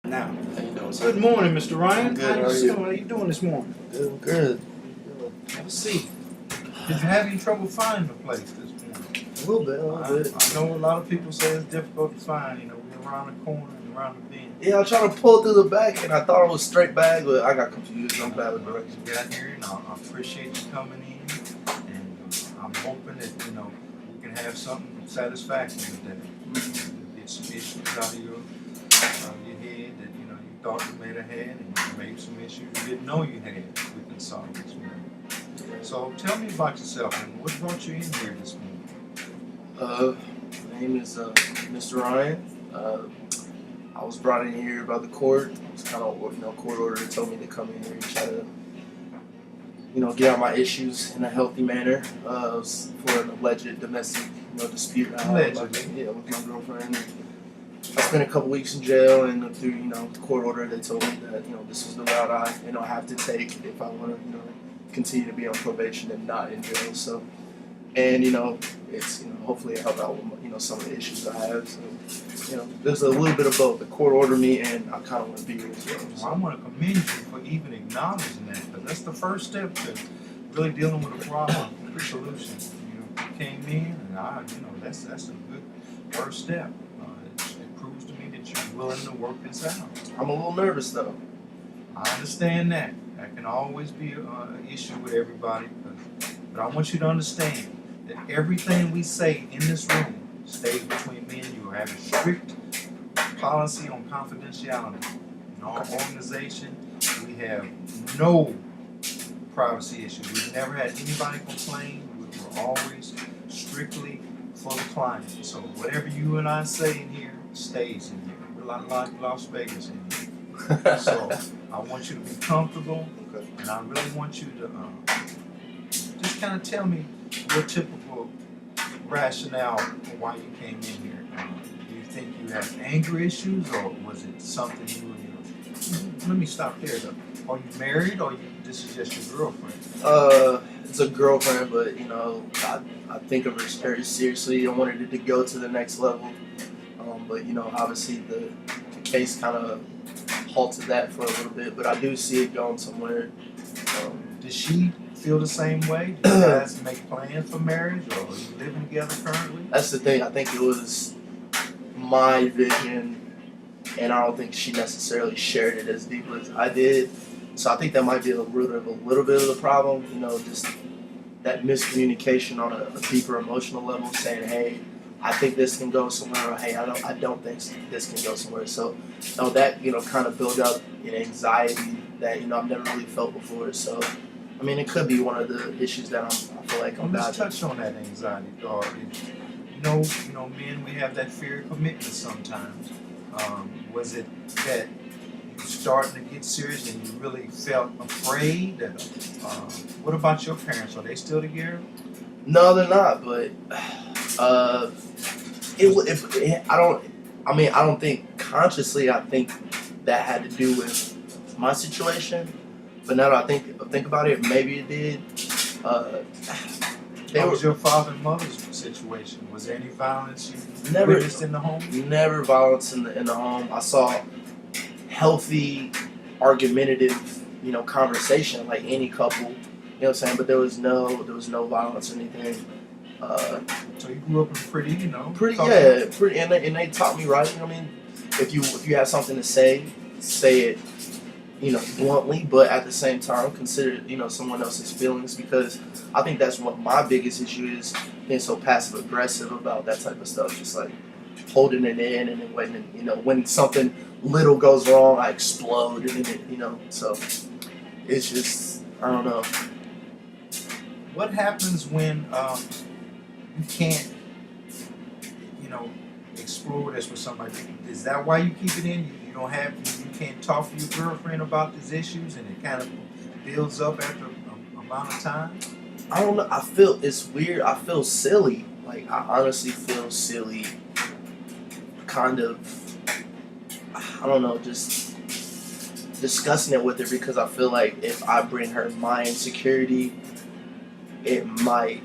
Now, How you doing, good sir? morning, Mr. Ryan. I'm good. How are you? How you doing this morning? Good. I'm good. Have a seat. Did you have any trouble finding the place this morning? A little bit. A little bit. I know a lot of people say it's difficult to find. You know, we're around the corner and around the bend. Yeah, I was trying to pull through the back, and I thought it was straight back, but I got confused. I'm bad with You directions. got here, and I appreciate you coming in. And I'm hoping that we can have something satisfactory today. Get some issues out of your head that you thought you may have had, and maybe some issues you didn't know you had. We can solve this morning. So tell me about yourself and what brought you in here this morning. My name is Mr. Ryan. I was brought in here by the court. It's kind of court order that told me to come in here and try to get out my issues in a healthy manner. For an alleged domestic dispute I had with my girlfriend. I spent a couple weeks in jail, and through the court order, they told me that this was the route I have to take if I want to continue to be on probation and not in jail. So, and it's hopefully it help out with some of the issues I have. So, there's a little bit of both. The court ordered me, and I kind of want to be here as well. Well, I want to commend you for even acknowledging that, because that's the first step to really dealing with a problem, a solution. You came in, and that's a good first step. It proves to me that you're willing to work this out. I'm a little nervous though. I understand that. That can always be an issue with everybody, but I want you to understand that everything we say in this room stays between me and you. I have a strict policy on confidentiality. In our organization, we have no privacy issues. We've never had anybody complain. We're always strictly for the client. So whatever you and I say in here stays in here. We're like Las Vegas in here. So I want you to be comfortable, and I really want you to just kind of tell me your typical rationale for why you came in here. Do you think you have anger issues, or was it something let me stop there though. Are you married, or this is just your girlfriend? It's a girlfriend, but I think of her very seriously. I wanted it to go to the next level, but obviously the case kind of halted that for a little bit. But I do see it going somewhere. Does she feel the same way? Do you guys make plans for marriage, or are you living together currently? That's the thing. I think it was my vision, and I don't think she necessarily shared it as deeply as I did. So I think that might be a little bit of the problem. Just that miscommunication on a deeper emotional level, saying, "Hey, I think this can go somewhere," or "Hey, I don't think this can go somewhere." So that kind of built up an anxiety that I've never really felt before. So I mean, it could be one of the issues that I feel like I'm Let's bad. touch on that anxiety, Gar. Men, we have that fear of commitment sometimes. Was it that you were starting to get serious and you really felt afraid? What about your parents? Are they still together? No, they're not. But I don't think consciously. I think that had to do with my situation. But now that I think about it, maybe it did. What was your father and mother's situation? Was there any violence you Never witnessed in the home? Never violence in the home. I saw healthy, argumentative, conversation like any couple. You know what I'm saying? But there was no violence or anything. So you grew up in pretty. Pretty, and they taught me right. I mean, if you have something to say it, bluntly, but at the same time consider someone else's feelings, because I think that's what my biggest issue is, being so passive aggressive about that type of stuff, just like holding it in, and then when something little goes wrong, I explode, and then so it's just, I don't know. What happens when you can't explore this with somebody? Is that why you keep it in? You can't talk to your girlfriend about these issues, and it kind of builds up after a amount of time? I don't know. I feel it's weird. I feel silly. Like, I honestly feel silly. Kind of, I don't know, just discussing it with her, because I feel like if I bring her my insecurity, it might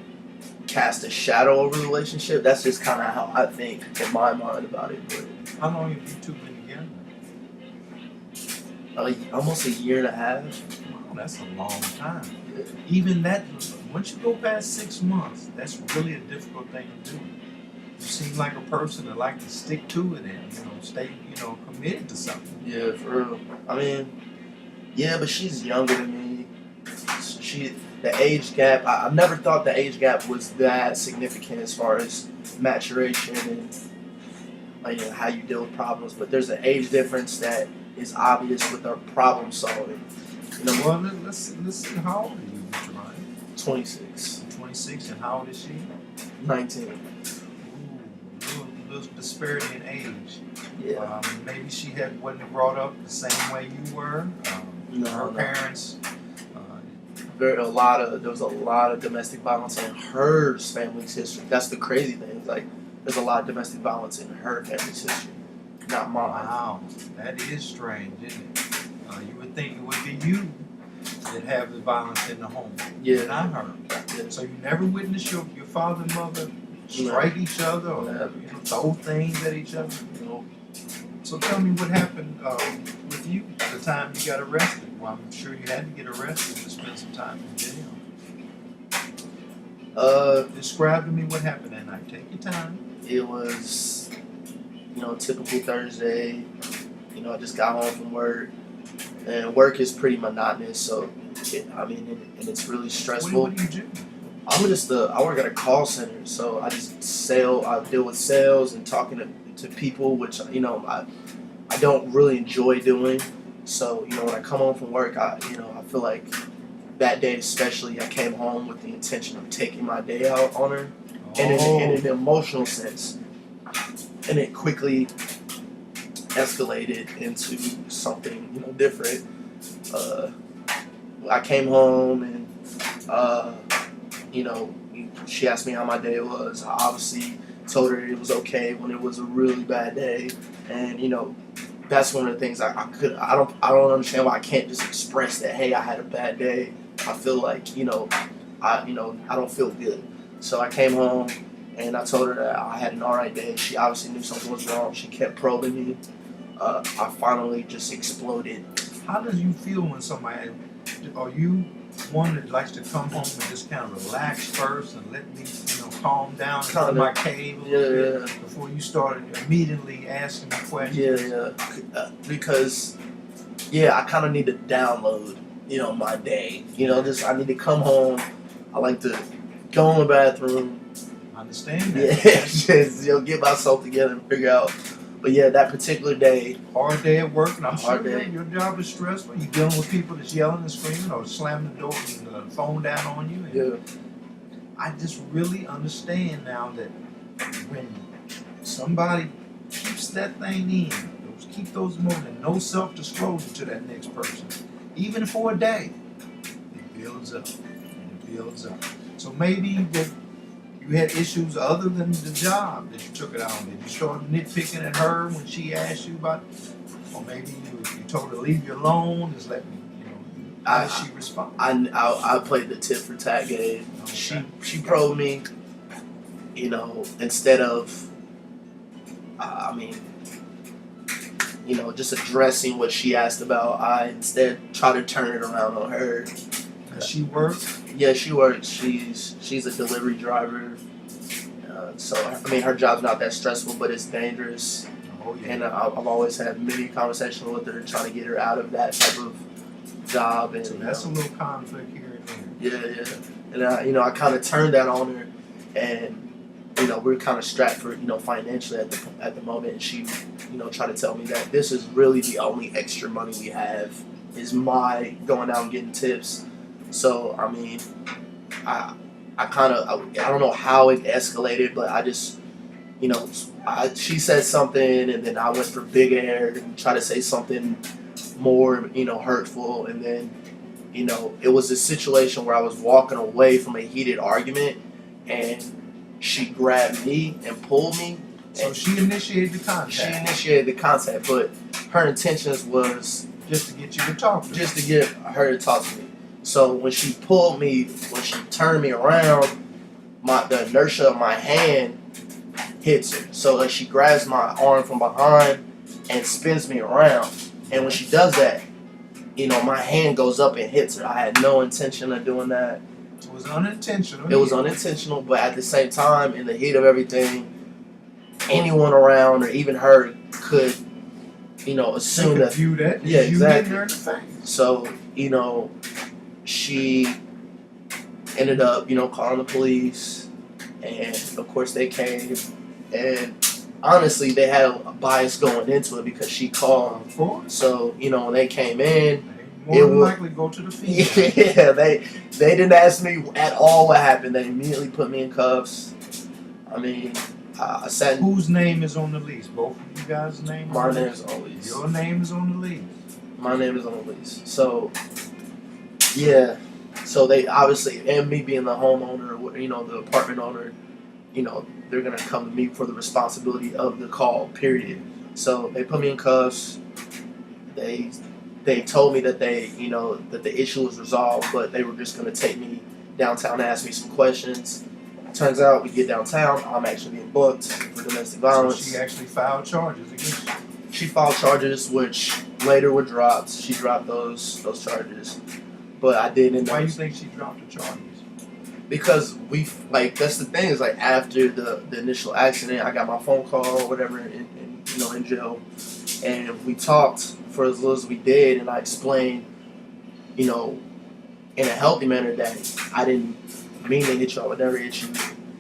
cast a shadow over the relationship. That's just kind of how I think in my mind about it. But how long have you two been together? almost a year and a half. Oh, that's a long time. Yeah. Even that, once you go past 6 months, that's really a difficult thing to do. You seem like a person that like to stick to it and stay committed to something. Yeah, for real. I mean, yeah, but she's younger than me. The age gap. I never thought the age gap was that significant as far as maturation and how you deal with problems. But there's an age difference that is obvious with our problem solving. Well, let's see. How old are you, Mr. Ryan? 26, 26, and how old is she? 19. Ooh, little disparity in age. Yeah. Maybe she wasn't brought up the same way you were. Her parents. There was a lot of domestic violence in her family's history. That's the crazy thing. It's like there's a lot of domestic violence in her family's history, not mine. Wow, that is strange, isn't it? You would think it would be you that have the violence in the home. Yeah. Not her. Yeah. So you never witnessed your father and mother strike each other or throw things at each other? So tell me what happened with you the time you got arrested. Well, I'm sure you had to get arrested to spend some time in jail. Describe to me what happened that night. Take your time. It was, typical Thursday. I just got home from work, and work is pretty monotonous. So, and it's really stressful. What do you do? I work at a call center, so I just I deal with sales and talking to people, which I don't really enjoy doing. So when I come home from work, I feel like that day especially, I came home with the intention of taking my day out on her, and in an emotional sense, and it quickly escalated into something different. I came home and she asked me how my day was. I obviously told her it was okay when it was a really bad day, and that's one of the things I don't understand why I can't just express that, hey, I had a bad day. I feel like I don't feel good. So I came home and I told her that I had an alright day. She obviously knew something was wrong. She kept probing me. I finally just exploded. How does you feel when somebody? Are you one that likes to come home and just kind of relax first and let me calm down in my cave before you started immediately asking me questions? Because I kind of need to download my day. Just I need to come home. I like to go in the bathroom. I understand that. Yeah, just get myself together and figure out. But that particular day, hard day at work, and I'm hard sure day. Your job is stressful. You're dealing with people that's yelling and screaming or slamming the door and the phone down on you. And I just really understand now that when somebody keeps that thing in, keep those emotions, no self-disclosure to that next person, even for a day, it builds up and it builds up. So maybe that you had issues other than the job that you took it out on. Did you start nitpicking at her when she asked you about it? Or maybe you told her to leave you alone, just let me, how did she respond? I played the tit for tat game. Okay. She probed me, instead of, just addressing what she asked about. I instead try to turn it around on her. Does she work? Yeah, she works. She's a delivery driver. So her job's not that stressful, but it's dangerous. Oh, yeah. And I've always had many conversations with her trying to get her out of that type of job. And so that's a little conflict here and there. Yeah. And I kind of turned that on her, and we're kind of strapped for financially at the moment. And she tried to tell me that this is really the only extra money we have is my going out and getting tips. So I don't know how it escalated, but I just she said something, and then I went for big air and tried to say something more hurtful, and then it was a situation where I was walking away from a heated argument, and she grabbed me and pulled me. So she initiated the contact. She initiated the contact, but her intentions was just to get you to talk to her. Just to get her to talk to me. So when she pulled me, when she turned me around, the inertia of my hand hits her. So she grabs my arm from behind and spins me around. And when she does that, my hand goes up and hits her. I had no intention of doing that. It was unintentional. It was unintentional, but at the same time, in the heat of everything, anyone around or even her could, assume that. view that. Yeah, you exactly. hitting her in the face. So, she ended up, calling the police, and of course they came, and honestly, they had a bias going into it because she called. Of course. So, when they came in, More than likely go to the field. yeah, they didn't ask me at all what happened. They immediately put me in cuffs. I mean, I sat in. Whose name is on the lease? Both of you guys' names? My name is on the lease. Your name is on the lease. My name is on the lease. So, yeah. So they obviously, and me being the homeowner, the apartment owner, they're going to come to me for the responsibility of the call, period. So they put me in cuffs. They told me that that the issue was resolved, but they were just going to take me downtown and ask me some questions. Turns out we get downtown, I'm actually being booked for domestic violence. So she actually filed charges against you. She filed charges, which later were dropped. She dropped those charges, but I did end up. Why do you think she dropped the charges? Because that's the thing is after the initial accident, I got my phone call or whatever in jail, and we talked for as little as we did, and I explained, in a healthy manner that I didn't mean to hit you, I would never hit you.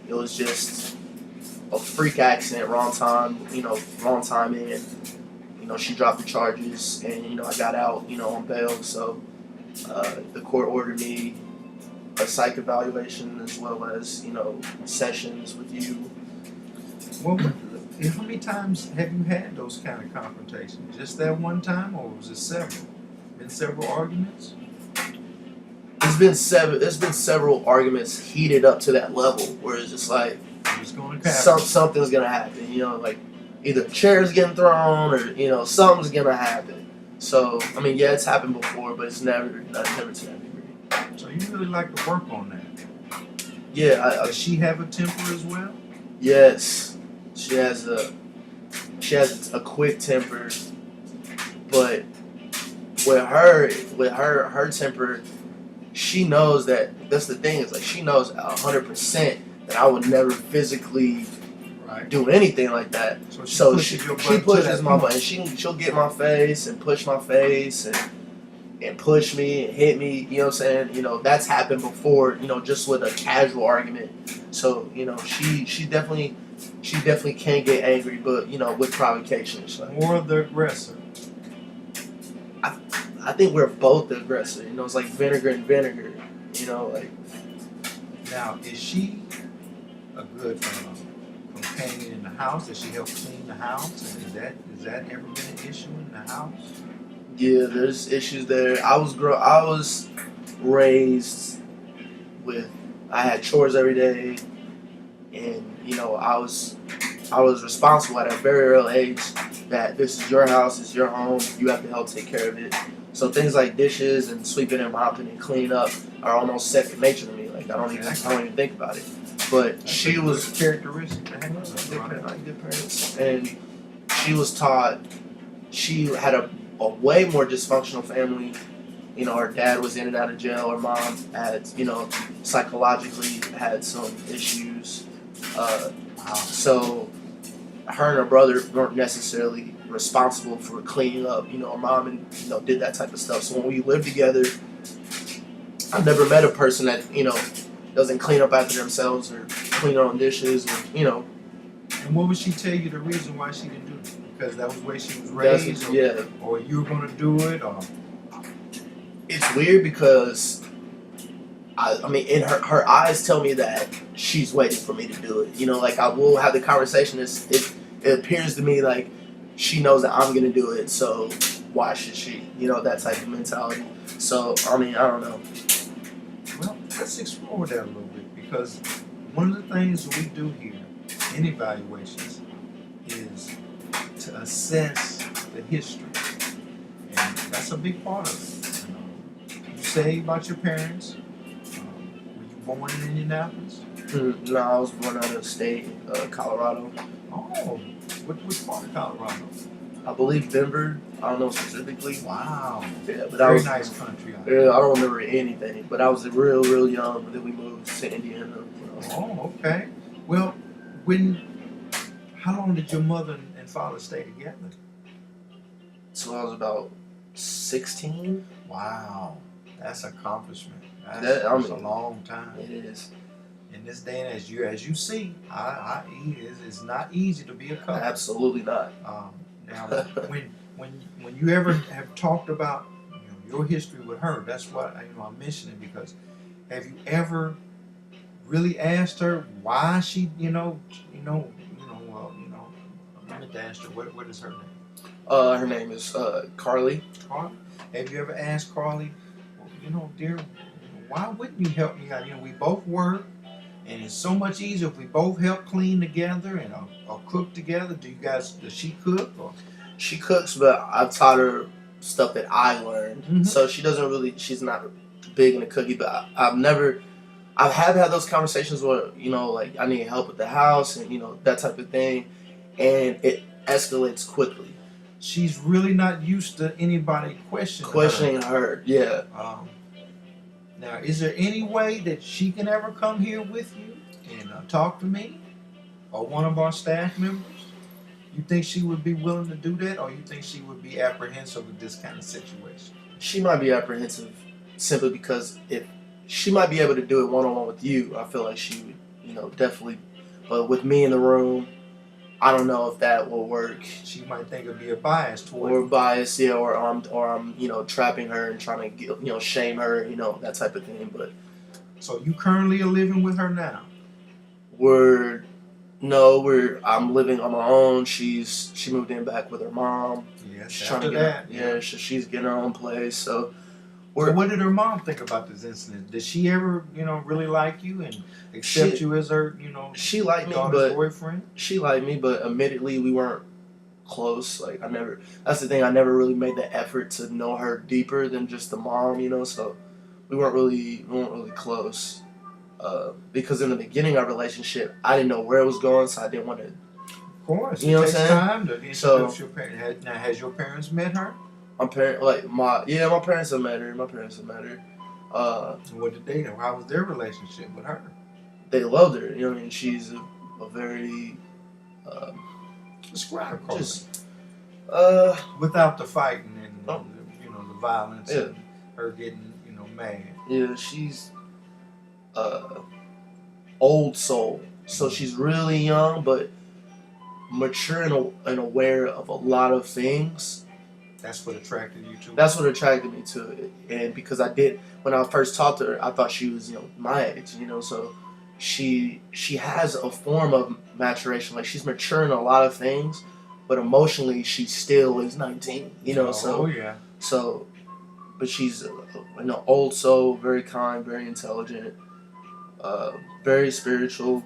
It was just a freak accident, wrong time in. She dropped the charges, and I got out, on bail. So the court ordered me a psych evaluation as well as sessions with you. Well, how many times have you had those kind of confrontations? Just that one time, or was it several? Been several arguments? There's been several arguments heated up to that level where it's just like It's going to happen. something's gonna happen. Either a chair's getting thrown or something's gonna happen. So I mean, yeah, it's happened before, but it's never to that degree. So you really like to work on that. Yeah, Does she have a temper as well? yes, she has a quick temper, but with her temper, she knows that's the thing is she knows 100% that I would never physically Right. do anything like that. So she pushes your she button to pushes that my point. button. She'll get my face and push my face and push me and hit me. You know what I'm saying? That's happened before. Just with a casual argument. So she definitely can get angry, but with provocation. So More of the aggressor. I think we're both the aggressor. It's like vinegar and vinegar. Now, is she a good companion in the house? Does she help clean the house? And is that ever been an issue in the house? Yeah, there's issues there. I was raised with I had chores every day, and I was responsible at a very early age that this is your house, it's your home, you have to help take care of it. So things like dishes and sweeping and mopping and cleaning up are almost second nature to me. Like I don't even think about it. But she was characteristic. good parents, and she was taught. She had a way more dysfunctional family. Her dad was in and out of jail. Her mom had, psychologically had some issues. So her and her brother weren't necessarily responsible for cleaning up. Her mom and did that type of stuff. So when we lived together, I've never met a person that doesn't clean up after themselves or clean their own dishes or And what would she tell you the reason why she didn't do it? Because that was the way she was raised, or you were going to do it, or it's weird because I mean, in her eyes tell me that she's waiting for me to do it. I will have the conversation. It appears to me like she knows that I'm gonna do it, so why should she? That type of mentality. So I mean, I don't know. well, let's explore that a little bit, because one of the things that we do here in evaluations is to assess the history, and that's a big part of it. You say about your parents. Were you born in Indianapolis? No, I was born out of state, Colorado. Oh, what part of Colorado? I believe Denver. I don't know specifically. Wow. Yeah, but Very nice country. Out Yeah, there. I don't remember anything. But I was real young, and then we moved to Indiana. You know. Oh, okay. Well, how long did your mother and father stay together? So I was about 16. Wow, that's an accomplishment. That- I That's mean, a long time. It is In this day and age, as you see, it's not easy to be a couple. absolutely not. Now, when you ever have talked about your history with her, that's what I'm mentioning, because have you ever really asked her why she I meant to ask her what is her name? Her name is Carly. Carly? Have you ever asked Carly, dear, why wouldn't you help me out? We both work, and it's so much easier if we both help clean together and or cook together. Does she cook? Or? She cooks, but I've taught her stuff that I learned. Mhm. So she's not big in the cookie, but I have had those conversations where, like I need help with the house and, that type of thing. And it escalates quickly. She's really not used to anybody questioning her. Yeah. Now, is there any way that she can ever come here with you and talk to me or one of our staff members? You think she would be willing to do that, or you think she would be apprehensive with this kind of situation? She might be apprehensive simply because if she might be able to do it one-on-one with you, I feel like she would, definitely. But with me in the room, I don't know if that will work. She might think it'd be a bias toward Or bias, yeah, or I'm trapping her and trying to shame her, that type of thing. But So you currently are living with her now? I'm living on my own. She moved in back with her mom. Yes. She's trying to get she's getting her own place. So what did her mom think about this incident? Did she ever, really like you and accept you as her, she liked me, daughter's but boyfriend? She liked me, but admittedly we weren't close. Like that's the thing, I never really made the effort to know her deeper than just the mom, so we weren't really close. Because in the beginning of our relationship, I didn't know where it was going, so I didn't want to. Of course, you know it what I'm takes saying? time to introduce your parents. Now, has your parents met her? My parents have met her. What did they know? How was their relationship with her? They loved her. She's a very Describe her. just Without the fighting and Oh. the violence Yeah. and her getting mad. yeah, she's old soul. So she's really young, but mature and aware of a lot of things. That's what attracted you to her. That's what attracted me to it. And because when I first talked to her, I thought she was, my age, so she has a form of maturation. Like she's mature in a lot of things, but emotionally she still is 19, Oh yeah. So, but she's an old soul, very kind, very intelligent, very spiritual.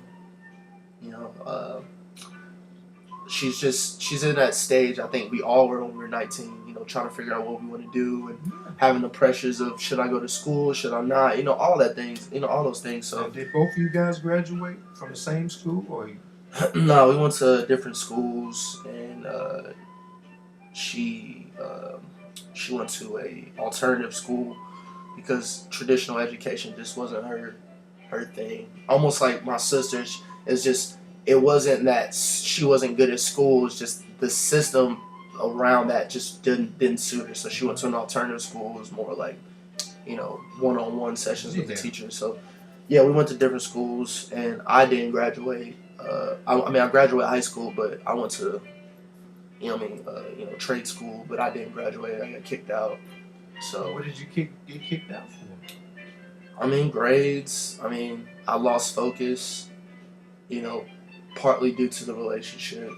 She's in that stage. I think we all were when we were 19. Trying to figure out what we want to do and having the pressures of should I go to school, should I not? All that things. All those things. So Did both of you guys graduate from the same school, or? no, we went to different schools, and she went to a alternative school because traditional education just wasn't her thing. Almost like my sister's, it wasn't that she wasn't good at school. It's just the system around that just didn't suit her. So she went to an alternative school. It was more like one-on-one sessions with the teacher. So yeah, we went to different schools, and I didn't graduate. I graduated high school, but I went to, trade school, but I didn't graduate. I got kicked out. So What did you get kicked out for? Grades. I lost focus. Partly due to the relationship.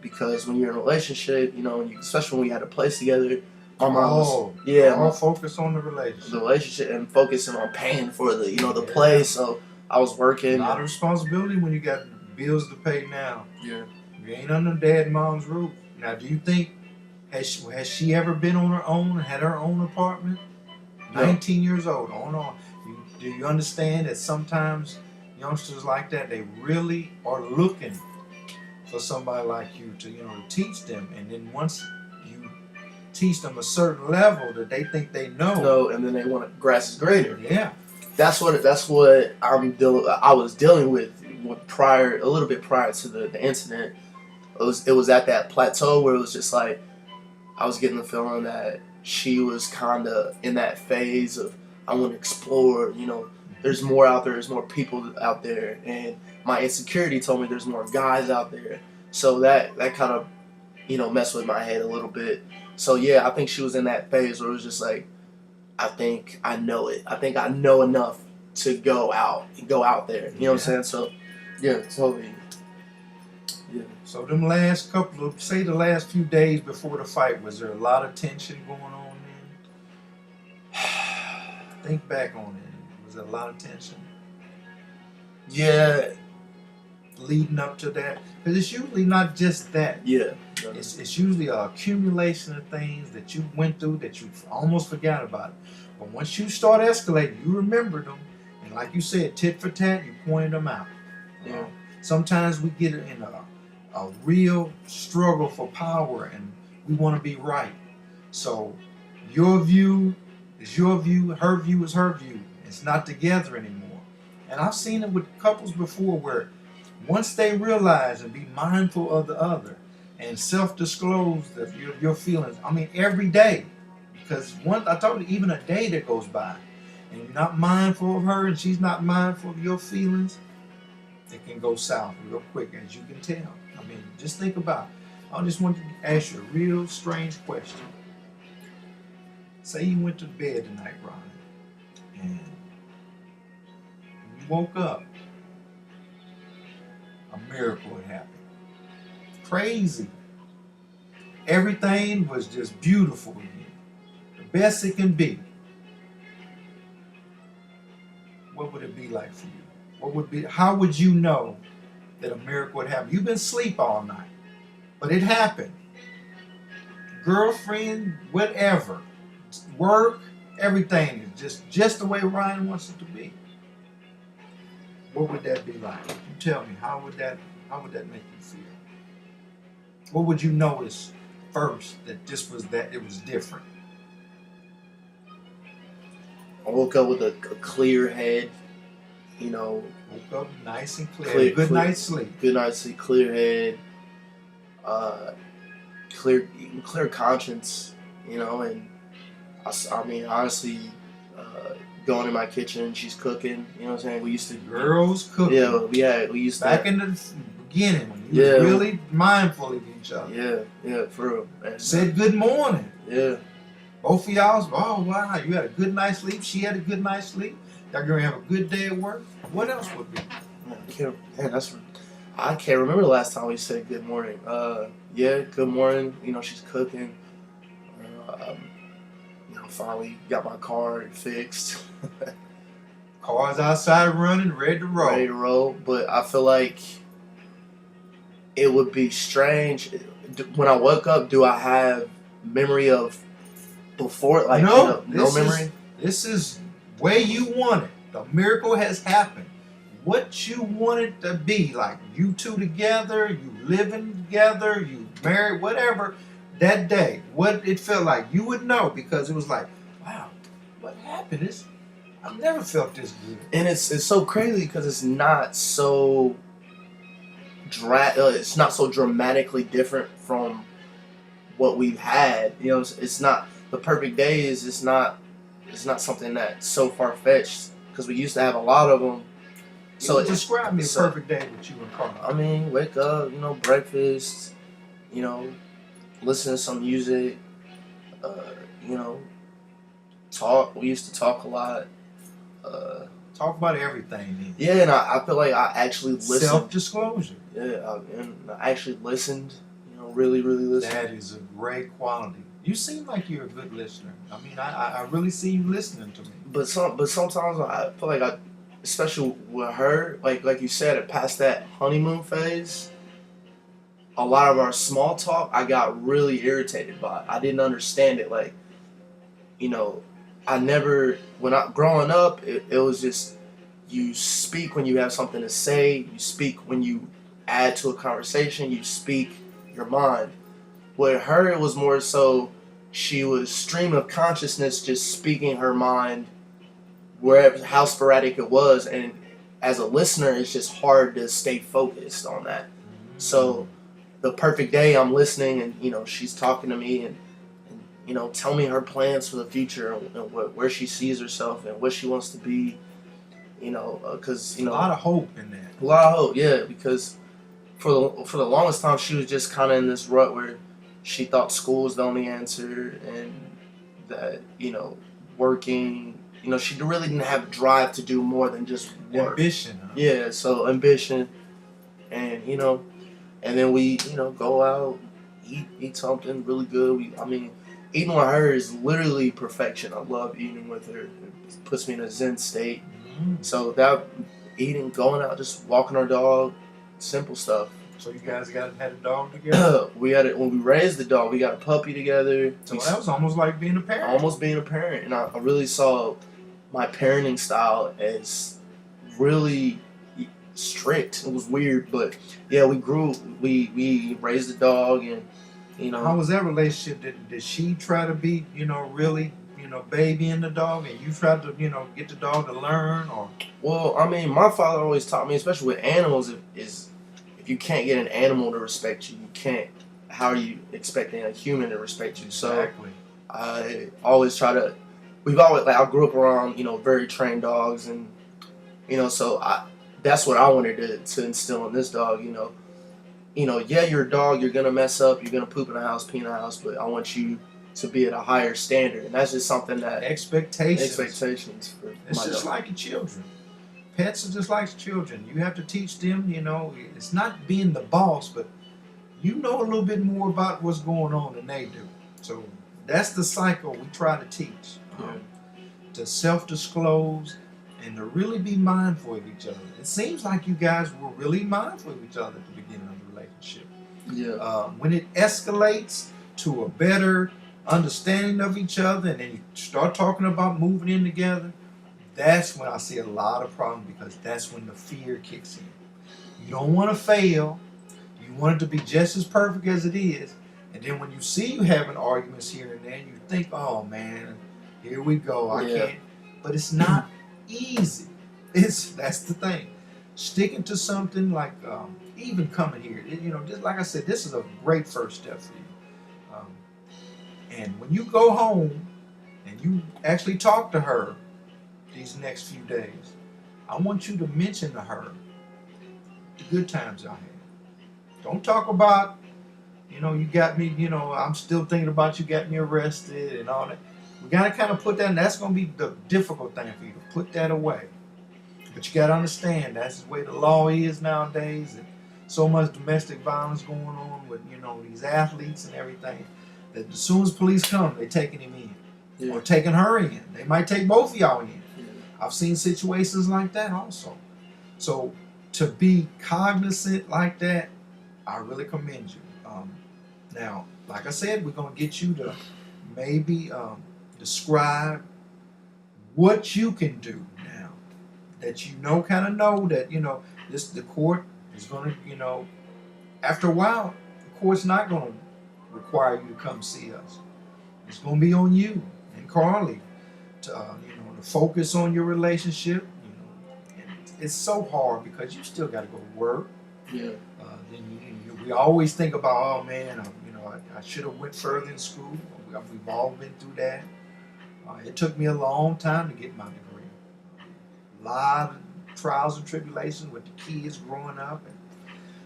Because when you're in a relationship, especially when we had a place together, my mom was focus on the relationship. The relationship and focusing on paying for the the place. So I was working. A lot of responsibility when you got bills to pay now. Yeah. You ain't under dad and mom's roof. Now, do you think has she ever been on her own and had her own apartment? No. 19 years old, on her own. Do you understand that sometimes youngsters like that, they really are looking for somebody like you to, to teach them. And then once you teach them a certain level that they think they know. No, and then they want to grass is greater. Yeah. That's what I was dealing with a little bit prior to the incident. It was at that plateau where it was just like I was getting the feeling that she was kind of in that phase of I want to explore. There's more out there. There's more people out there, and my insecurity told me there's more guys out there. So that kind of messed with my head a little bit. So yeah, I think she was in that phase where it was just like, I think I know it. I think I know enough to go out there. You know what I'm saying? So yeah, totally. Yeah. So them last the last few days before the fight, was there a lot of tension going on then? Think back on it. Was there a lot of tension? Yeah. Leading up to that? Because it's usually not just that. Yeah. It's usually an accumulation of things that you went through that you almost forgot about. But once you start escalating, you remember them. And like you said, tit for tat, you pointed them out. Yeah. Sometimes we get in a real struggle for power and we want to be right. So your view is your view, her view is her view. It's not together anymore. And I've seen it with couples before where once they realize and be mindful of the other and self-disclose your feelings, every day. Because I told you, even a day that goes by and you're not mindful of her and she's not mindful of your feelings, it can go south real quick, as you can tell. Just think about it. I just want to ask you a real strange question. Say you went to bed tonight, Ronnie, and you woke up. A miracle had happened. Crazy. Everything was just beautiful again. The best it can be. What would it be like for you? How would you know that a miracle would happen? You've been asleep all night, but it happened. Girlfriend, whatever, work, everything is just the way Ryan wants it to be. What would that be like? You tell me, how would that make you feel? What would you notice first that it was different? I woke up with a clear head, Woke up nice and clear. Good night's sleep. Good night's sleep, clear head, clear conscience, and honestly, going in my kitchen, she's cooking, you know what I'm saying? We used to... Girls cooking. Yeah, we used to... Back in the beginning, when you was really mindful of each other. Yeah, for real. And, said good morning. Yeah. Both of y'all, oh wow, you had a good night's sleep, she had a good night's sleep. Y'all gonna have a good day at work. What else would be? I can't remember the last time we said good morning. Good morning. She's cooking. Finally got my car fixed. Car's outside running, ready to roll. But I feel like it would be strange when I woke up. Do I have memory of before? Like no memory. This is way you want it. The miracle has happened. What you want it to be, like you two together, you living together, you married, whatever, that day, what it felt like, you would know, because it was like, wow, what happened? I've never felt this good. And it's so crazy because it's not so it's not so dramatically different from what we've had. It's not the perfect days. It's not something that's so far-fetched because we used to have a lot of them. So describe me a perfect day with you and Carl. Wake up, breakfast, listen to some music, talk. We used to talk a lot. Talk about everything then. Yeah, and I feel like I actually listened. Self-disclosure. Yeah, and I actually listened, really, really listened. That is a great quality. You seem like you're a good listener. I really see you listening to me. But sometimes I feel like especially with her, like you said, past that honeymoon phase, a lot of our small talk I got really irritated by. I didn't understand it. Growing up, it was just, you speak when you have something to say, you speak when you add to a conversation. You speak your mind. With her, it was more so she was stream of consciousness, just speaking her mind, wherever how sporadic it was, and as a listener, it's just hard to stay focused on that. So the perfect day, I'm listening, and she's talking to me, and tell me her plans for the future, and where she sees herself and what she wants to be. Because a lot of hope in that. A lot of hope, yeah. Because for the longest time, she was just kind of in this rut where she thought school was the only answer, and that working. She really didn't have drive to do more than just work. Ambition. Huh? Yeah, so ambition, and and then we go out, eat something really good. Eating with her is literally perfection. I love eating with her. It puts me in a zen state. So that eating, going out, just walking our dog, simple stuff. So you guys had a dog together? We had it when we raised the dog. We got a puppy together. So that was almost like being a parent. Almost being a parent, and I really saw my parenting style as really strict. It was weird, but yeah, we grew. We raised the dog, and How was that relationship? Did she try to be really babying the dog, and you tried to get the dog to learn, or? Well, my father always taught me, especially with animals, if you can't get an animal to respect you, you can't. How are you expecting a human to respect you? Exactly. So I always try to. We've always I grew up around very trained dogs, and so that's what I wanted to instill in this dog. Yeah, you're a dog. You're gonna mess up. You're gonna poop in the house, pee in the house, but I want you to be at a higher standard, and that's just something that expectations for it's my just dog. like your children. Pets are just like children. You have to teach them. It's not being the boss, but a little bit more about what's going on than they do. So that's the cycle we try to teach. To self-disclose and to really be mindful of each other. It seems like you guys were really mindful of each other at the beginning of the relationship. Yeah. When it escalates to a better understanding of each other, and then you start talking about moving in together, that's when I see a lot of problems, because that's when the fear kicks in. You don't want to fail. You want it to be just as perfect as it is. And then when you see you having arguments here and there, you think, oh man, here we go. I can't. But it's not easy. That's the thing. Sticking to something like even coming here, just like I said, this is a great first step for you. And when you go home and you actually talk to her these next few days, I want you to mention to her the good times I had. Don't talk about, you got me, I'm still thinking about you got me arrested and all that. We got to kind of put that, and that's going to be the difficult thing for you to put that away. But you got to understand that's the way the law is nowadays, and so much domestic violence going on with, these athletes and everything, that as soon as police come, they're taking him in. Or taking her in. They might take both of y'all in. I've seen situations like that also. So to be cognizant like that, I really commend you. Now, like I said, we're going to get you to maybe describe what you can do now that kind of know that the court is going to after a while the court's not going to require you to come see us. It's going to be on you and Carly to to focus on your relationship. And it's so hard because you still got to go to work. Yeah. We always think about, oh man, I should have went further in school. We've all been through that. It took me a long time to get my degree. A lot of trials and tribulations with the kids growing up, and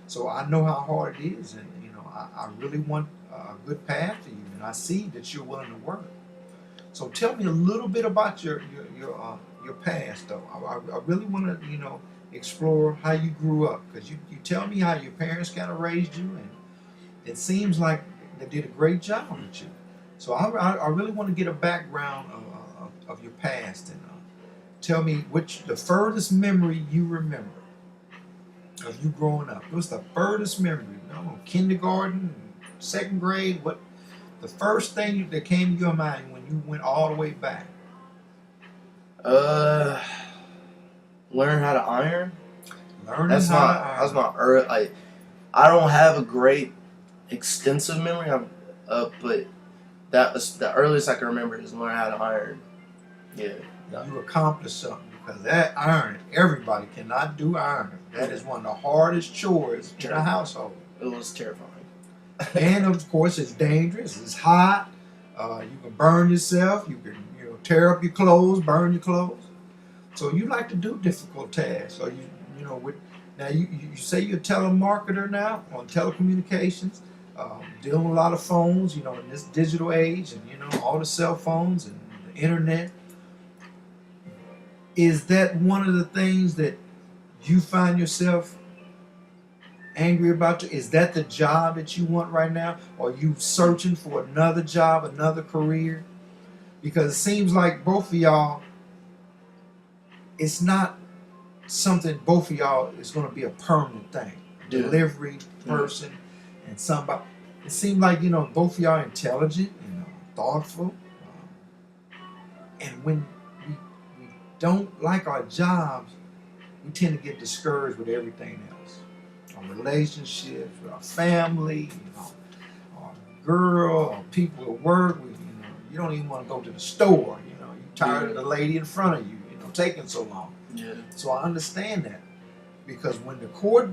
so I know how hard it is. And I really want a good path for you, and I see that you're willing to work. So tell me a little bit about your past, though. I really want to explore how you grew up, because you tell me how your parents kind of raised you, and it seems like they did a great job with you. So I really want to get a background of your past, and tell me the furthest memory you remember of you growing up. What's the furthest memory? Kindergarten, second grade? What the first thing that came to your mind when you went all the way back? Learn how to iron. Learning That's how to not. iron. That's not early. I don't have a great extensive memory, but that was the earliest I can remember is learning how to iron. Yeah. You accomplished something because that iron, everybody cannot do iron. That is one of the hardest chores in a household. It was terrifying. And of course, it's dangerous. It's hot. You can burn yourself. You can tear up your clothes, burn your clothes. So you like to do difficult tasks. So now you say you're a telemarketer now on telecommunications, dealing with a lot of phones. In this digital age, and all the cell phones and the internet. Is that one of the things that you find yourself angry about? Is that the job that you want right now? Or are you searching for another job, another career? Because it seems like both of y'all, it's not something both of y'all is going to be a permanent thing. Yeah. Delivery person and somebody. It seems like, both of y'all are intelligent, thoughtful. And when we don't like our jobs, we tend to get discouraged with everything else. Our relationships, with our family, our girl, or people at work. You don't even want to go to the store. You're tired of the lady in front of you, taking so long. Yeah. So I understand that. Because when the court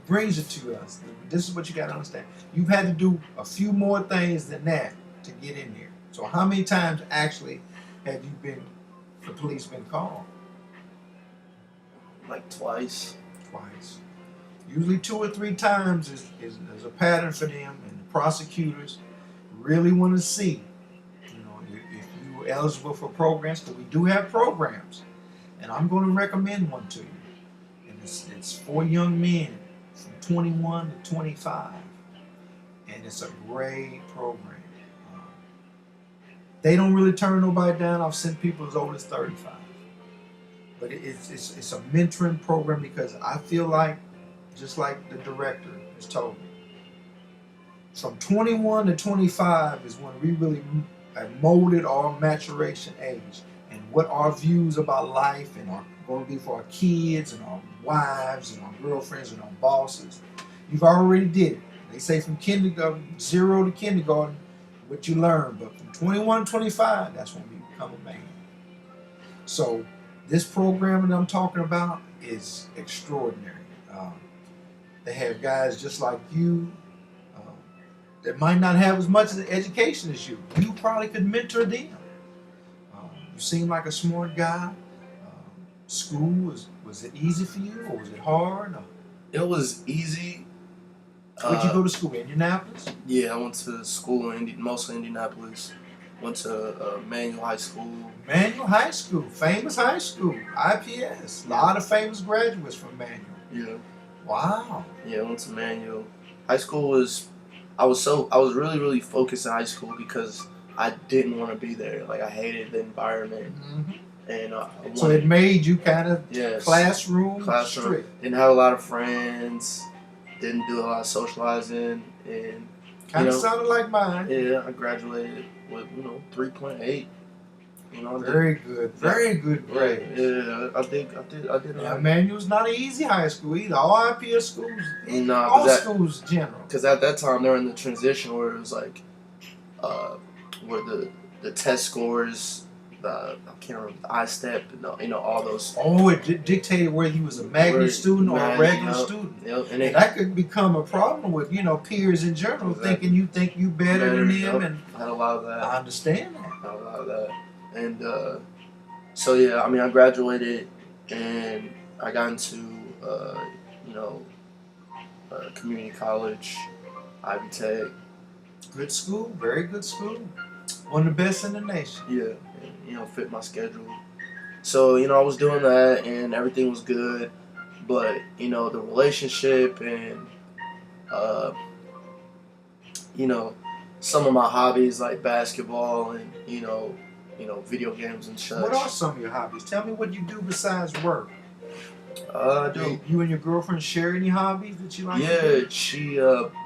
brings it to us, this is what you got to understand. You've had to do a few more things than that to get in here. So how many times actually have the police been called? Like twice. Twice. Usually 2 or 3 times is a pattern for them, and the prosecutors really want to see, if you were eligible for programs, because we do have programs, and I'm going to recommend one to you, and it's for young men from 21 to 25, and it's a great program. They don't really turn nobody down. I've sent people as old as 35. But it's a mentoring program because I feel like, just like the director has told me, from 21 to 25 is when we really have molded our maturation age and what our views about life and are going to be for our kids and our wives and our girlfriends and our bosses. You've already did it. They say from kindergarten, 0 to kindergarten, what you learn, but from 21 to 25, that's when we become a man. So this program that I'm talking about is extraordinary. They have guys just like you that might not have as much education as you. You probably could mentor them. You seem like a smart guy. School, was it easy for you or was it hard? It was easy. Where'd you go to school? Indianapolis? Yeah, I went to school mostly Indianapolis. Went to Manual High School. Manual High School, famous high school, IPS. A lot of famous graduates from Manual. Yeah. Wow. Yeah, I went to Manual. High school I was really, really focused in high school because I didn't want to be there. Like, I hated the environment. Mm-hmm. And so it made you kind of classroom classroom. strict. Didn't have a lot of friends. Didn't do a lot of socializing. And kind of sounded like mine. Yeah, I graduated with 3.8. Very good grade. Yeah, I did. Yeah, Manual's not an easy high school either. All IPS schools, schools general. Because at that time they were in the transition where it was like, where the test scores, I can't remember, the ISTEP, all those. Oh, it dictated whether you was a magnet student or a regular student. Yep. And that could become a problem with peers in general, thinking you think you better than them. And I had a lot of that. I understand that. I had a lot of that. And so yeah, I mean, I graduated and I got into community college, Ivy Tech. Good school, very good school. One of the best in the nation. Yeah, and, fit my schedule. So I was doing that and everything was good, but the relationship and some of my hobbies like basketball and video games and such. What are some of your hobbies? Tell me what you do besides work. Do you and your girlfriend share any hobbies that you like? Yeah, she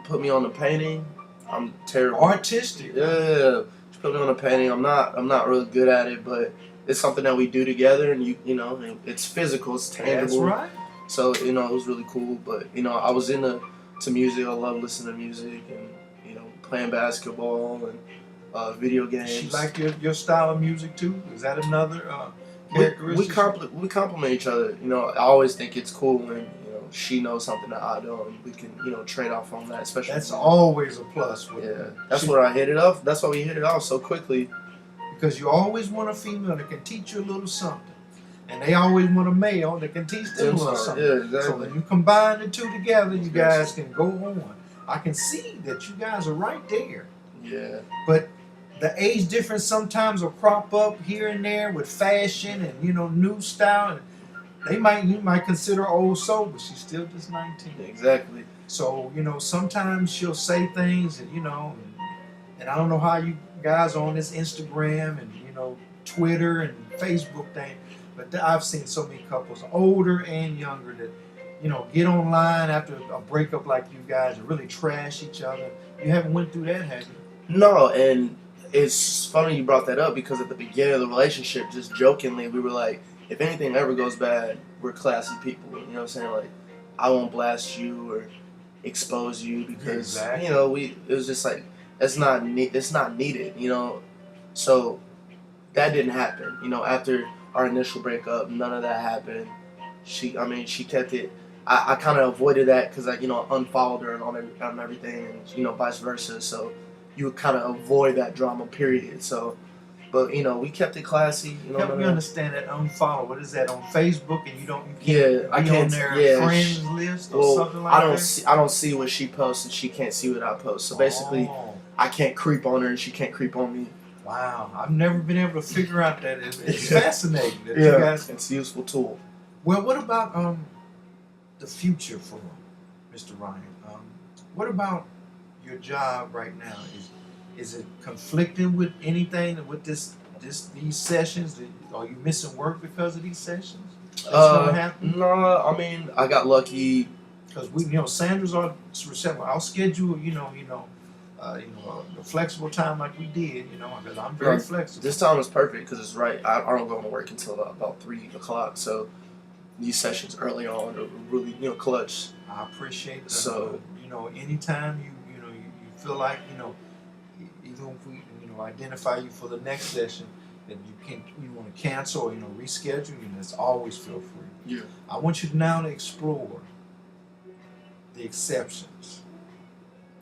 put me on the painting. I'm terrible. Artistic. Yeah, she put me on the painting. I'm not really good at it, but it's something that we do together, and it's physical, it's tangible. That's right. So it was really cool. But I was in the to music. I love listening to music and playing basketball and video games. She like your style of music too? Is that another we characteristic? we complement each other. I always think it's cool when she knows something that I don't, and we can trade off on that. Especially That's always a plus. That's where I hit it off. That's why we hit it off so quickly. Because you always want a female that can teach you a little something. And they always want a male that can teach them a little something. Yeah, exactly. So when you combine the two together, you guys can go on. I can see that you guys are right there. Yeah. But the age difference sometimes will crop up here and there with fashion and new style. And you might consider her old soul, but she's still just 19. Exactly. So sometimes she'll say things and I don't know how you guys are on this Instagram and Twitter and Facebook thing, but I've seen so many couples, older and younger, that get online after a breakup like you guys and really trash each other. You haven't went through that, have you? No, and it's funny you brought that up because at the beginning of the relationship, just jokingly, we were like, if anything ever goes bad, we're classy people. You know what I'm saying? Like, I won't blast you or expose you because it was just like it's not needed. So that didn't happen. After our initial breakup, none of that happened. She kept it. I kind of avoided that because I unfollowed her and on everything, and vice versa. So you would kind of avoid that drama, period. So, but we kept it classy. Help me understand that unfollow. What is that on Facebook? And you can't I be can't on their friends list or something like that. I don't see what she posts, and she can't see what I post. So basically, I can't creep on her, and she can't creep on me. Wow, I've never been able to figure out that. It's fascinating that you guys. It's a useful tool. Well, what about the future for Mr. Ryan? What about your job right now? Is it conflicting with anything with these sessions? Are you missing work because of these sessions? No, I got lucky because Sandra's are receptive. I'll schedule a flexible time like we did, because I'm very flexible. This time is perfect because it's right. I don't go to work until about 3 o'clock, so these sessions early on are really clutch. I appreciate that. So anytime you feel like even if we identify you for the next session, that you want to cancel or reschedule, that's always feel free. Yeah. I want you now to explore the exceptions,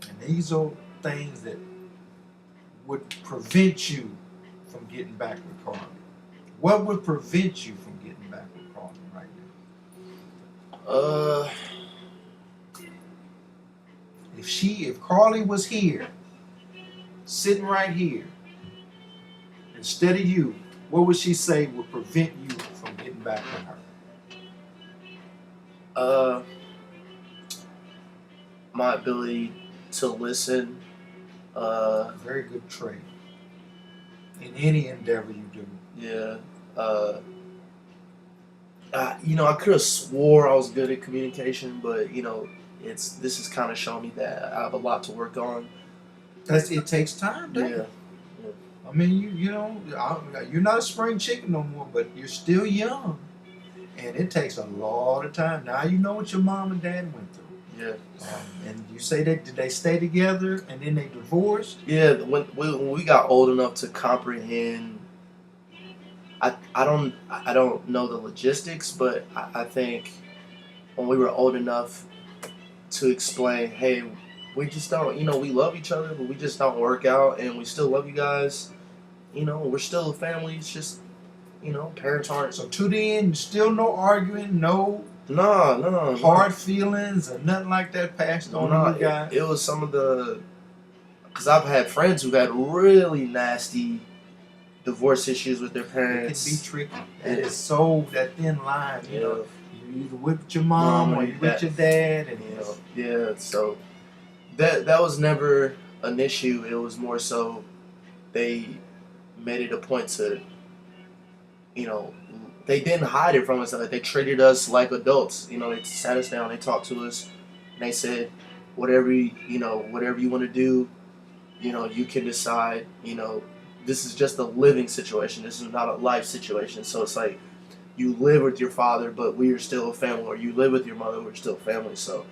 and these are things that would prevent you from getting back with Carly. What would prevent you from getting back with Carly right now? If Carly was here, sitting right here, instead of you, what would she say would prevent you from getting back with her? My ability to listen. Very good trait in any endeavor you do. Yeah. I could have swore I was good at communication, but this has kind of shown me that I have a lot to work on. It takes time, Dave. Yeah. I mean, you're not a spring chicken no more, but you're still young, and it takes a lot of time. Now you know what your mom and dad went through. Yeah. And you say did they stay together and then they divorced? Yeah. When we got old enough to comprehend, I don't know the logistics, but I think when we were old enough to explain, hey, we just don't, we love each other, but we just don't work out, and we still love you guys. We're still a family. It's just, parents aren't. So to the end, still no arguing, no No. hard feelings or nothing like that passed on to you guys? It was some of because I've had friends who had really nasty divorce issues with their parents. It can be tricky. And it's so that thin line, you either with your mom or you with your dad. And so that was never an issue. It was more so they made it a point to, they didn't hide it from us. Like, they treated us like adults. They sat us down, they talked to us, and they said, whatever you want to do, you can decide. This is just a living situation. This is not a life situation. So it's like you live with your father, but we are still a family, or you live with your mother, we're still family. So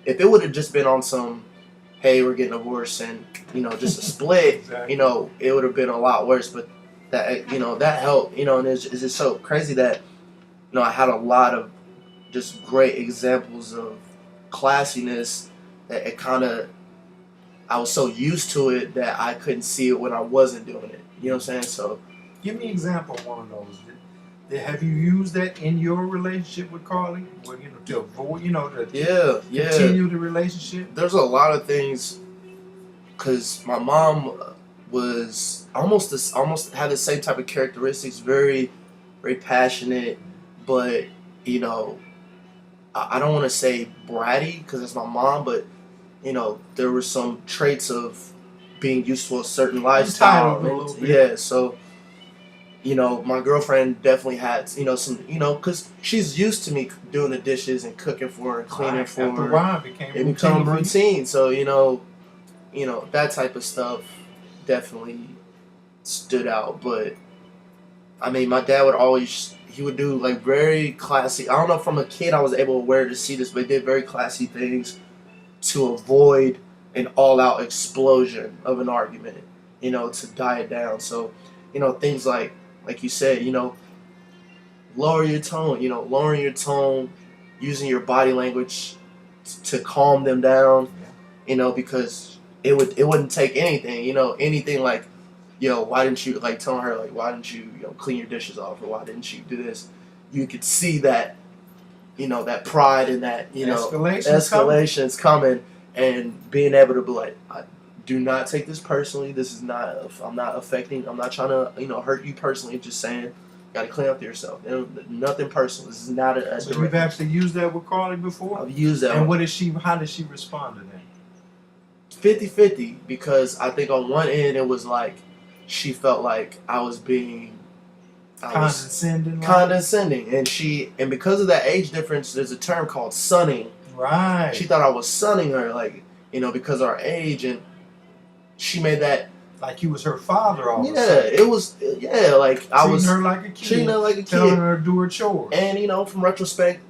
if it would have just been on some, hey, we're getting divorced and just a split, Exactly. it would have been a lot worse. But that that helped, and it's just so crazy that I had a lot of just great examples of classiness that it kind of I was so used to it that I couldn't see it when I wasn't doing it. You know what I'm saying? So Give me an example of one of those. Have you used that in your relationship with Carly? Well, to avoid, to yeah, continue the relationship. there's a lot of things because my mom was almost had the same type of characteristics, very very passionate, but I don't want to say bratty because it's my mom, but there were some traits of being used to a certain lifestyle. Entitled a little bit. Yeah, so my girlfriend definitely had some because she's used to me doing the dishes and cooking for her and cleaning Right. for After a her. while, it became It become for you. routine. So that type of stuff definitely stood out. But I mean, my dad he would do like very classy. I don't know if from a kid I was able to see this, but he did very classy things to avoid an all-out explosion of an argument. To die it down. So things like you said, lower your tone. Lowering your tone, using your body language to calm them down. Because it wouldn't take anything. Anything like, why didn't you telling her why didn't you clean your dishes off, or why didn't you do this? You could see that that pride and that escalation's coming, and being able to be like, I do not take this personally. This is not. I'm not affecting. I'm not trying to hurt you personally. Just saying, got to clean up to yourself. Nothing personal. This is not a. So you've actually used that with Carly before? I've used that. And how did she respond to that? 50-50, because I think on one end it was like she felt like I was being Condescending. and because of that age difference, there's a term called sunning. Right. She thought I was sunning her, because of our age, and she made that like you was her father all of a yeah, sudden. it was I was treating her like a kid. treating her like a Telling kid. her to do her chores. And from retrospect,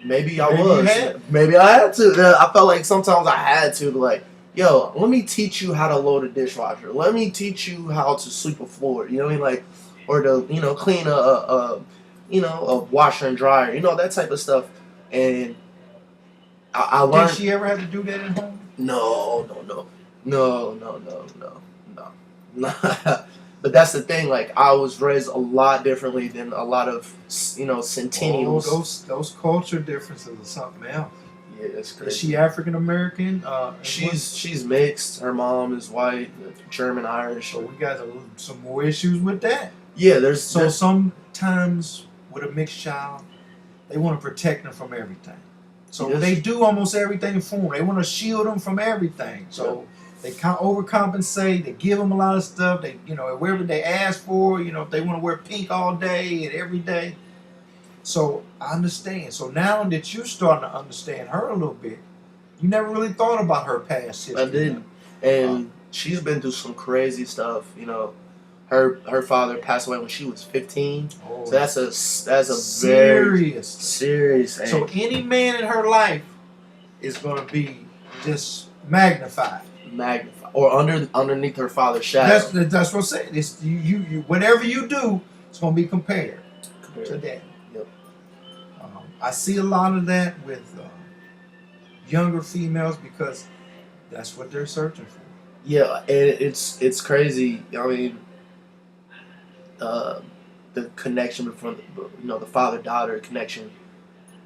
maybe I Maybe was. you had. Maybe I had to. I felt like sometimes I had to, yo, let me teach you how to load a dishwasher. Let me teach you how to sweep a floor. You know what I mean? Or to clean a washer and dryer. That type of stuff. And I learned. Did she ever have to do that at home? No. But that's the thing. I was raised a lot differently than a lot of centennials. Oh, those culture differences are something else. Yeah, it's crazy. Is she African American? She's mixed. Her mom is white, German, Irish. So we got some more issues with that. Yeah, there's sometimes with a mixed child, they want to protect them from everything. So Yes. they do almost everything for them. They want to shield them from everything. So they overcompensate. They give them a lot of stuff. They wherever they ask for. If they want to wear pink all day and every day. So I understand. So now that you're starting to understand her a little bit, you never really thought about her past history. I didn't. And she's been through some crazy stuff. Her father passed away when she was 15. Oh, So that's a very serious. serious thing. So any man in her life is going to be just magnified. Or underneath her father's shadow. That's what I'm saying. It's you whatever you do, it's going to be compared to that. Yep. I see a lot of that with younger females because that's what they're searching for. Yeah, and it's crazy. I mean, the connection between the father-daughter connection.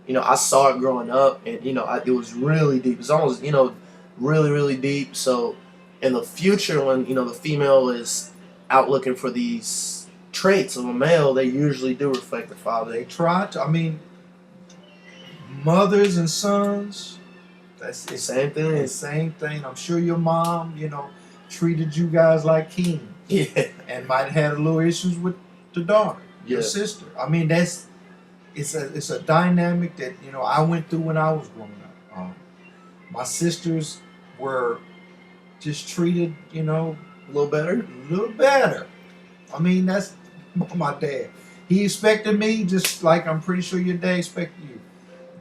I saw it growing up, and it was really deep. It's almost really really deep. So in the future, when the female is out looking for these traits of a male, they usually do reflect the father. They try to. I mean, mothers and sons. That's The it's same thing. the same thing. I'm sure your mom, treated you guys like kings. Yeah. And might have had a little issues with the daughter, your Yeah. sister. I mean, it's a dynamic that I went through when I was growing up. My sisters were just treated, A little better. a little better. I mean, that's my dad. He expected me just like I'm pretty sure your dad expected you.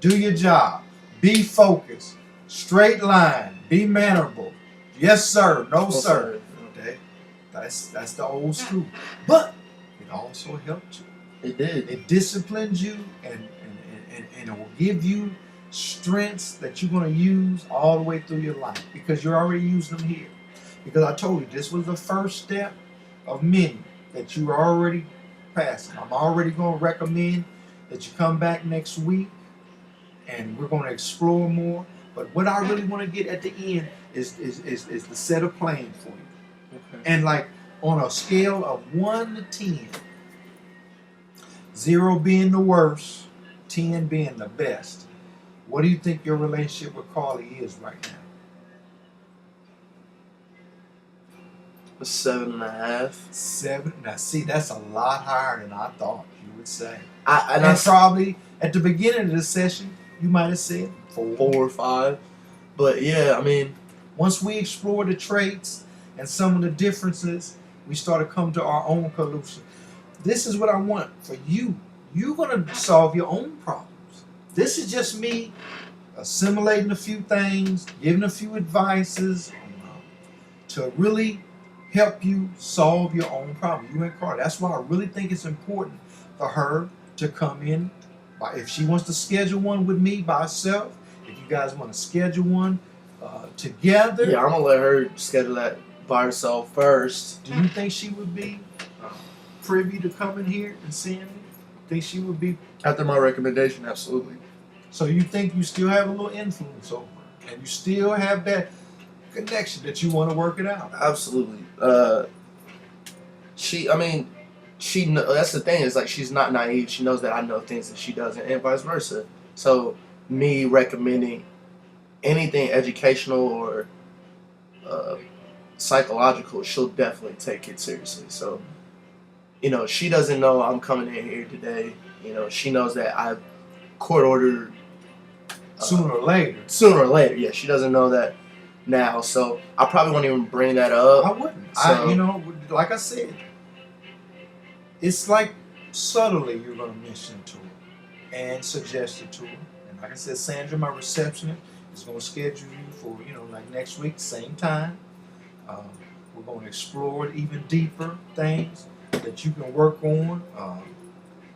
Do your job. Be focused. Straight line. Be mannerable. Yes, sir. No, sir. Okay. That's the old school. But it also helped you. It did. It disciplines you and it will give you strengths that you're going to use all the way through your life because you're already using them here. Because I told you this was the first step of many that you are already passing. I'm already going to recommend that you come back next week and we're going to explore more. But what I really want to get at the end is the set of playing for you. Okay. And like on a scale of 1 to 10, 0 being the worst, 10 being the best, what do you think your relationship with Carly is right now? A 7.5. 7. Now, see, that's a lot higher than I thought you would say. And And probably at the beginning of the session, you might have said 4. 4 or 5. But yeah, I mean, Once we explore the traits and some of the differences, we start to come to our own solution. This is what I want for you. You're going to solve your own problems. This is just me assimilating a few things, giving a few advices to really help you solve your own problem. You and Carly. That's why I really think it's important for her to come in. If she wants to schedule one with me by herself, if you guys want to schedule one together. yeah, I'm gonna let her schedule that by herself first. Do you think she would be privy to coming here and seeing me? Think she would be? After my recommendation, absolutely. So you think you still have a little influence over her, and you still have that connection that you want to work it out? Absolutely. That's the thing. Is like she's not naive. She knows that I know things that she doesn't, and vice versa. So me recommending anything educational or psychological, she'll definitely take it seriously. So, she doesn't know I'm coming in here today. She knows that I've court ordered Sooner or later. Sooner or later. Yeah, she doesn't know that now. So I probably won't even bring that up. I wouldn't. So- Like I said, it's like subtly you're going to mention it to her and suggest it to her. And like I said, Sandra, my receptionist, is going to schedule you for, like next week, same time. We're going to explore even deeper things that you can work on.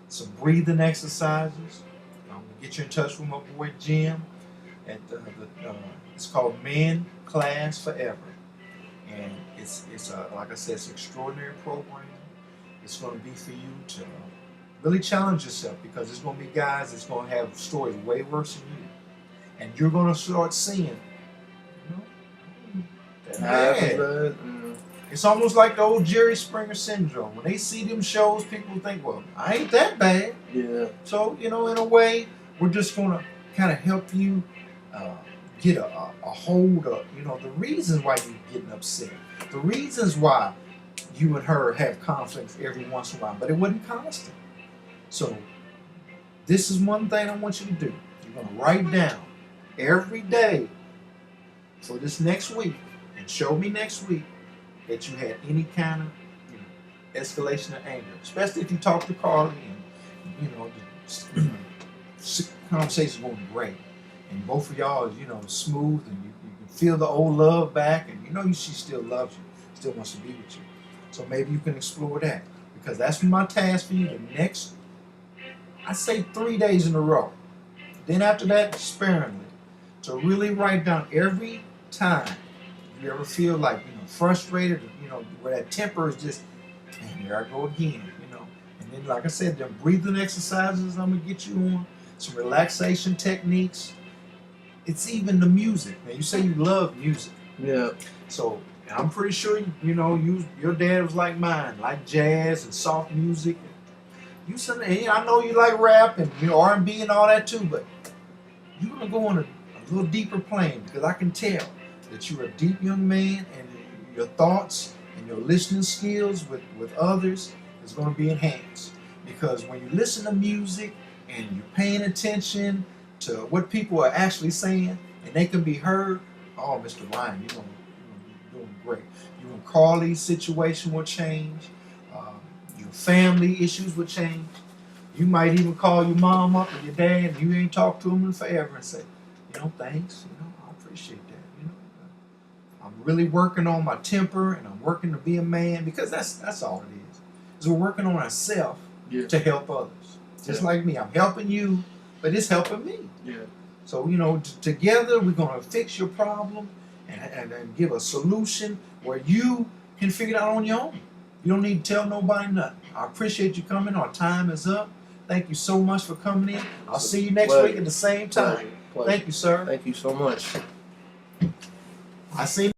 Some breathing exercises. I'm going to get you in touch with my boy Jim. At it's called Men Class Forever. And it's like I said, it's an extraordinary program. It's going to be for you to really challenge yourself because there's going to be guys that's going to have stories way worse than you. And you're going to start seeing, that man. It's almost like the old Jerry Springer syndrome. When they see them shows, people think, well, I ain't that bad. Yeah. So, in a way, we're just going to kind of help you get a hold of, the reasons why you're getting upset. The reasons why you and her have conflicts every once in a while, but it wasn't constant. So, this is one thing I want you to do. You're going to write down every day for this next week and show me next week that you had any kind of escalation of anger, especially if you talk to Carly and the conversation's going great and both of y'all is smooth and you can feel the old love back and she still loves you, still wants to be with you. So maybe you can explore that because that's my task for you the next, I say 3 days in a row. Then after that, sparingly, to really write down every time you ever feel like frustrated, where that temper is just, man, here I go again, And then, like I said, the breathing exercises I'm gonna get you on, some relaxation techniques. It's even the music. Now you say you love music, Yeah. so I'm pretty sure your dad was like mine, like jazz and soft music. I know you like rap and R&B and all that too, but you're gonna go on a little deeper plane because I can tell that you're a deep young man and your thoughts and your listening skills with others is going to be enhanced. Because when you listen to music and you're paying attention to what people are actually saying and they can be heard, oh, Mr. Ryan, you're doing great. You and Carly's situation will change. Your family issues will change. You might even call your mom up or your dad and you ain't talked to them in forever and say, thanks, I appreciate that. You know, I'm really working on my temper, and I'm working to be a man, because that's all it is. Is we're working on ourselves Yeah. to help others. Just Yeah. like me, I'm helping you, but it's helping me. Yeah. So, you know, together we're going to fix your problem and give a solution where you can figure it out on your own. You don't need to tell nobody nothing. I appreciate you coming. Our time is up. Thank you so much for coming in. I'll It's a see you next pleasure. week at the same time. Pleasure. Thank you, sir. Thank you so much. I see